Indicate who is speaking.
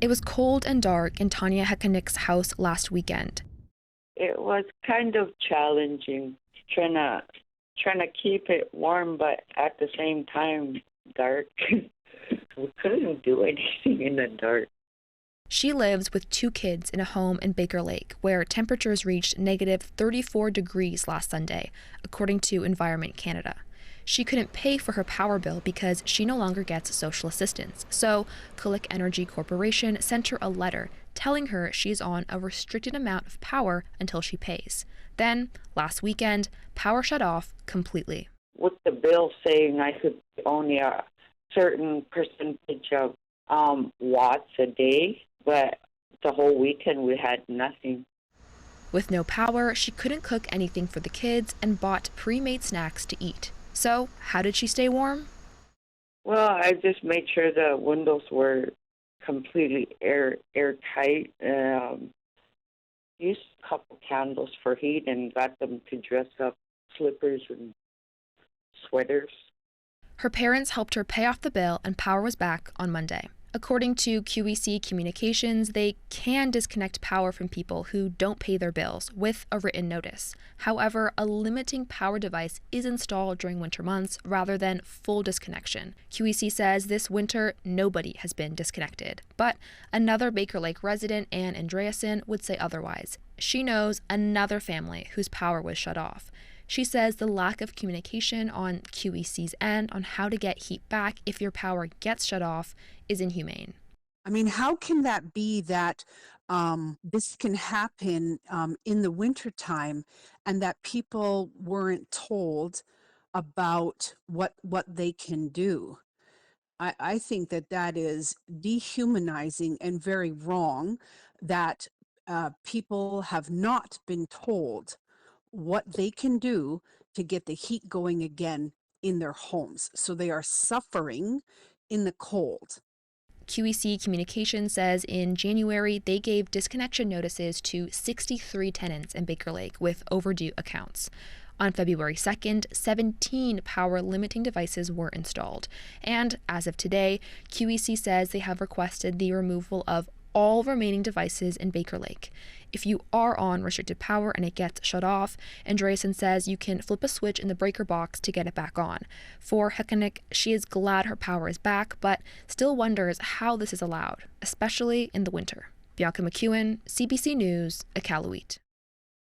Speaker 1: It was cold and dark in Tanya Hekanik's house last weekend.
Speaker 2: It was kind of challenging trying to keep it warm, but at the same time dark. We couldn't do anything in the dark.
Speaker 1: She lives with 2 kids in a home in Baker Lake, where temperatures reached negative 34 degrees last Sunday, according to Environment Canada. She couldn't pay for her power bill because she no longer gets social assistance. So, Kulik Energy Corporation sent her a letter telling her she's on a restricted amount of power until she pays. Then, last weekend, power shut off completely.
Speaker 2: With the bill saying I could only a certain percentage of watts a day, but the whole weekend we had nothing.
Speaker 1: With no power, she couldn't cook anything for the kids and bought pre-made snacks to eat. So, how did she stay warm?
Speaker 2: Well, I just made sure the windows were completely airtight. Used a couple candles for heat and got them to dress up slippers and sweaters.
Speaker 1: Her parents helped her pay off the bill and power was back on Monday. According to QEC Communications, they can disconnect power from people who don't pay their bills with a written notice. However, a limiting power device is installed during winter months rather than full disconnection. QEC says this winter, nobody has been disconnected. But another Baker Lake resident, Ann Andreasen, would say otherwise. She knows another family whose power was shut off. She says the lack of communication on QEC's end on how to get heat back if your power gets shut off is inhumane.
Speaker 3: I mean, how can that be that this can happen in the wintertime and that people weren't told about what they can do? I think that is dehumanizing and very wrong that people have not been told what they can do to get the heat going again in their homes. So they are suffering in the cold.
Speaker 1: QEC Communications says in January they gave disconnection notices to 63 tenants in Baker Lake with overdue accounts. On February 2nd, 17 power limiting devices were installed. And as of today, QEC says they have requested the removal of all remaining devices in Baker Lake. If you are on restricted power and it gets shut off, Andreasen says you can flip a switch in the breaker box to get it back on. For Hekanik, she is glad her power is back, but still wonders how this is allowed, especially in the winter. Bianca McKeown, CBC News, Iqaluit.